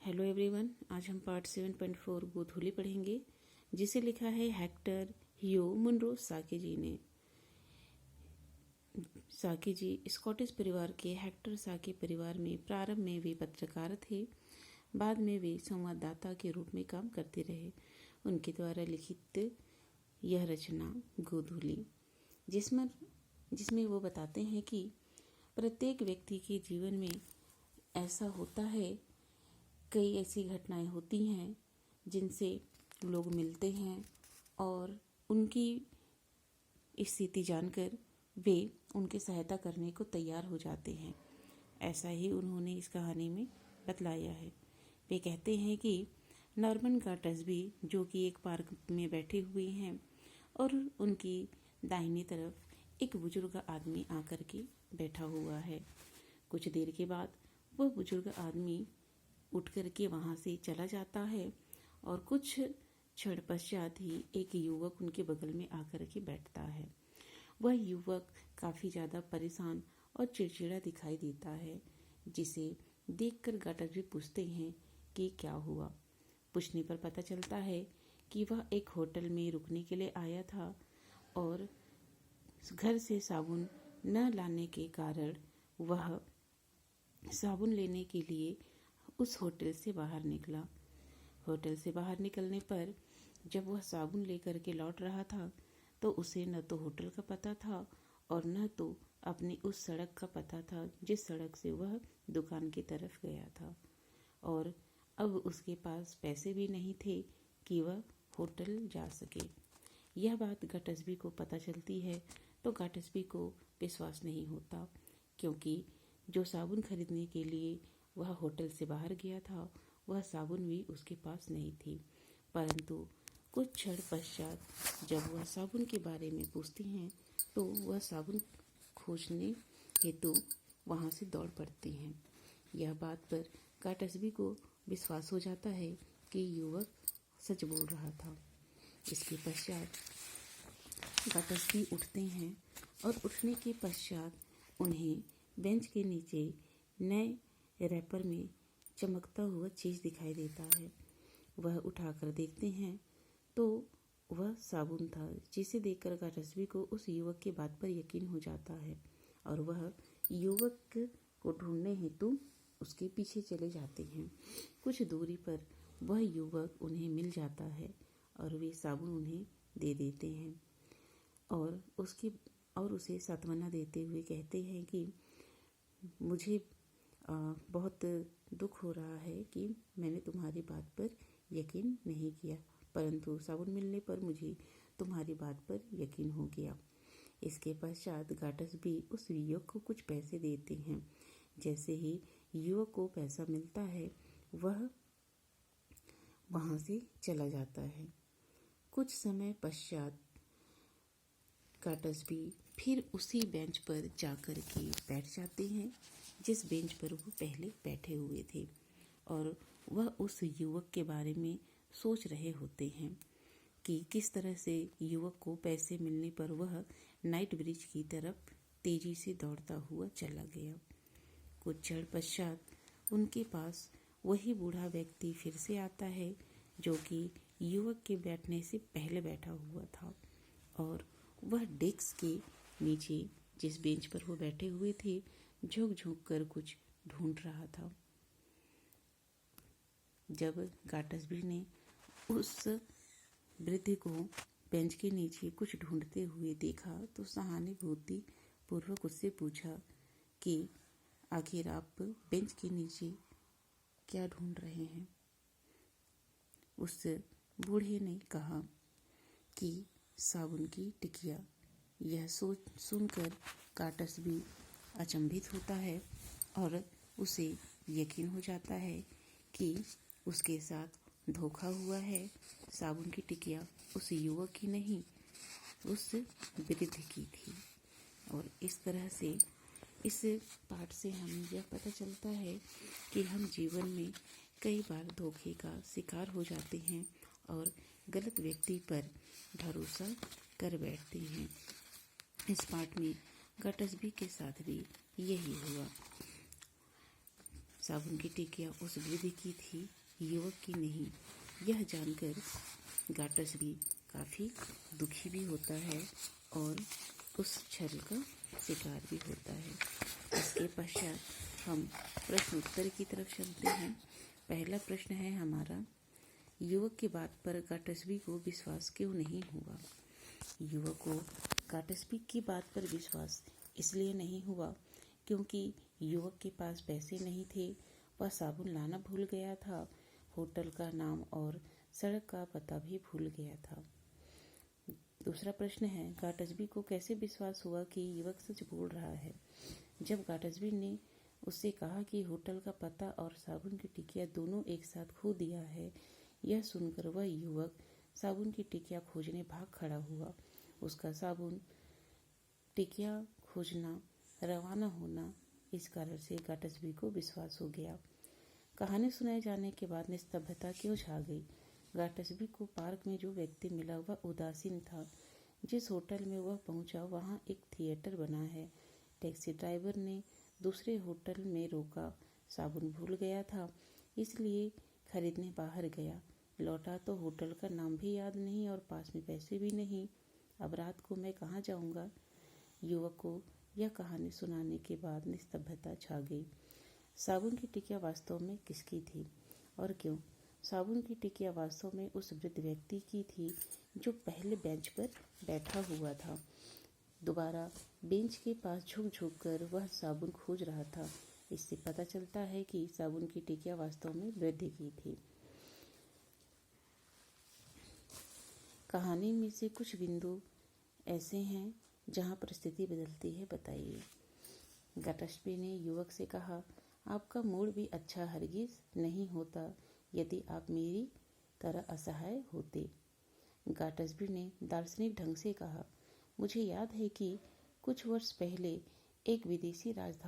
Hello everyone, आज हम part 7.4 गोधूली पढ़ेंगे, जिसे लिखा है हेक्टर ह्यू मुनरो साकी जी ने। साकी जी स्कॉटिश परिवार के हेक्टर साकी परिवार में प्रारंभ में वे पत्रकार थे। बाद में वे संवाददाता के रूप में काम करते रहे। उनके द्वारा लिखित यह रचना गोधूली, जिसमें वो बताते हैं कि प्रत्येक व्यक्ति के जीवन में ऐसा होता है, कई ऐसी घटनाएं होती हैं जिनसे लोग मिलते हैं और उनकी स्थिति जानकर वे उनकी सहायता करने को तैयार हो जाते हैं। ऐसा ही उन्होंने इस कहानी में बतलाया है। वे कहते हैं कि नॉर्मन गाटस्बी, जो कि एक पार्क में बैठे हुए हैं, और उनकी दाहिनी तरफ एक बुजुर्ग आदमी आकर के बैठा हुआ है। कुछ देर के बाद वह बुजुर्ग आदमी उठ कर के वहाँ से चला जाता है और कुछ क्षण पश्चात ही एक युवक उनके बगल में आकर के बैठता है। वह युवक काफ़ी ज़्यादा परेशान और चिड़चिड़ा दिखाई देता है, जिसे देखकर गाटस्बी पूछते हैं कि क्या हुआ। पूछने पर पता चलता है कि वह एक होटल में रुकने के लिए आया था और घर से साबुन न लाने के कारण वह साबुन लेने के लिए उस होटल से बाहर निकला। होटल से बाहर निकलने पर जब वह साबुन लेकर के लौट रहा था तो उसे न तो होटल का पता था और न तो अपनी उस सड़क का पता था जिस सड़क से वह दुकान की तरफ गया था, और अब उसके पास पैसे भी नहीं थे कि वह होटल जा सके। यह बात गाटस्बी को पता चलती है तो गाटस्बी को विश्वास नहीं होता, क्योंकि जो साबुन खरीदने के लिए वह होटल से बाहर गया था वह साबुन भी उसके पास नहीं थी। परंतु कुछ क्षण पश्चात जब वह साबुन के बारे में पूछती हैं तो वह साबुन खोजने हेतु वहाँ से दौड़ पड़ती हैं। यह बात पर गाटस्बी को विश्वास हो जाता है कि युवक सच बोल रहा था। इसके पश्चात गाटस्बी उठते हैं और उठने के पश्चात उन्हें बेंच के नीचे नए रैपर में चमकता हुआ चीज़ दिखाई देता है। वह उठाकर देखते हैं तो वह साबुन था, जिसे देखकर गाटस्बी को उस युवक की बात पर यकीन हो जाता है और वह युवक को ढूंढने हेतु उसके पीछे चले जाते हैं। कुछ दूरी पर वह युवक उन्हें मिल जाता है और वे साबुन उन्हें दे देते हैं और उसे सांत्वना देते हुए कहते हैं कि मुझे बहुत दुख हो रहा है कि मैंने तुम्हारी बात पर यकीन नहीं किया, परंतु साबुन मिलने पर मुझे तुम्हारी बात पर यकीन हो गया। इसके पश्चात गाटस्बी उस युवक को कुछ पैसे देते हैं। जैसे ही युवक को पैसा मिलता है वह वहाँ से चला जाता है। कुछ समय पश्चात गाटस्बी फिर उसी बेंच पर जाकर के बैठ जाते हैं जिस बेंच पर वो पहले बैठे हुए थे, और वह उस युवक के बारे में सोच रहे होते हैं कि किस तरह से युवक को पैसे मिलने पर वह नाइट ब्रिज की तरफ तेजी से दौड़ता हुआ चला गया। कुछ क्षण पश्चात उनके पास वही बूढ़ा व्यक्ति फिर से आता है जो कि युवक के बैठने से पहले बैठा हुआ था, और वह डेस्क के नीचे जिस बेंच पर वो बैठे हुए थे झुक झुक कर कुछ ढूंढ रहा था। जब गाटस्बी ने उस वृद्ध को बेंच के नीचे कुछ ढूंढते हुए देखा तो सहानुभूति पूर्वक उससे पूछा कि आखिर आप बेंच के नीचे क्या ढूंढ रहे हैं। उस बूढ़े ने कहा कि साबुन की टिकिया। यह सोच सुनकर गाटस्बी अचंभित होता है और उसे यकीन हो जाता है कि उसके साथ धोखा हुआ है। साबुन की टिकिया उस युवक की नहीं, उस वृद्ध की थी। और इस तरह से इस पाठ से हमें यह पता चलता है कि हम जीवन में कई बार धोखे का शिकार हो जाते हैं और गलत व्यक्ति पर भरोसा कर बैठते हैं। इस पाठ में गाटस्बी के साथ भी यही हुआ। साबुन की टिकिया उस वृद्ध की थी, युवक की नहीं। यह जानकर गाटस्बी काफ़ी दुखी भी होता है और उस छल का शिकार भी होता है। इसके पश्चात हम प्रश्न उत्तर की तरफ चलते हैं। पहला प्रश्न है हमारा, युवक की बात पर गाटस्बी को विश्वास क्यों नहीं हुआ? युवक को गाटस्बी की बात पर विश्वास इसलिए नहीं हुआ क्योंकि युवक के पास पैसे नहीं थे। वह साबुन लाना भूल गया था, होटल का नाम और सड़क का पता भी भूल गया था। दूसरा प्रश्न है, गाटस्बी को कैसे विश्वास हुआ कि युवक सच बोल रहा है? जब गाटस्बी ने उससे कहा कि होटल का पता और साबुन की टिकिया दोनों एक साथ खो दिया है, यह सुनकर वह युवक साबुन की टिकिया खोजने भाग खड़ा हुआ। उसका साबुन टिकिया खोजना रवाना होना, इस कारण से गाटस्बी को विश्वास हो गया। कहानी सुनाए जाने के बाद निस्तब्धता क्यों छा गई? गाटस्बी को पार्क में जो व्यक्ति मिला वह उदासीन था। जिस होटल में वह पहुंचा वहां एक थिएटर बना है। टैक्सी ड्राइवर ने दूसरे होटल में रोका। साबुन भूल गया था, इसलिए खरीदने बाहर गया। लौटा तो होटल का नाम भी याद नहीं और पास में पैसे भी नहीं। अब रात को मैं कहाँ जाऊँगा? युवक को यह कहानी सुनाने के बाद निस्तब्धता छा गई। साबुन की टिकिया वास्तव में किसकी थी और क्यों? साबुन की टिकिया वास्तव में उस वृद्ध व्यक्ति की थी जो पहले बेंच पर बैठा हुआ था। दोबारा बेंच के पास झुक झुक कर वह साबुन खोज रहा था। इससे पता चलता है कि साबुन की टिकिया वास्तव में वृद्ध की थी। कहानी में से कुछ बिंदु ऐसे हैं जहां परिस्थिति बदलती है, बताइए। गाटस्बी ने युवक से कहा, आपका मूड भी अच्छा हरगिज नहीं होता यदि आप मेरी तरह असहाय होते। गाटस्बी ने दार्शनिक ढंग से कहा, मुझे याद है कि कुछ वर्ष पहले एक विदेशी राजधानी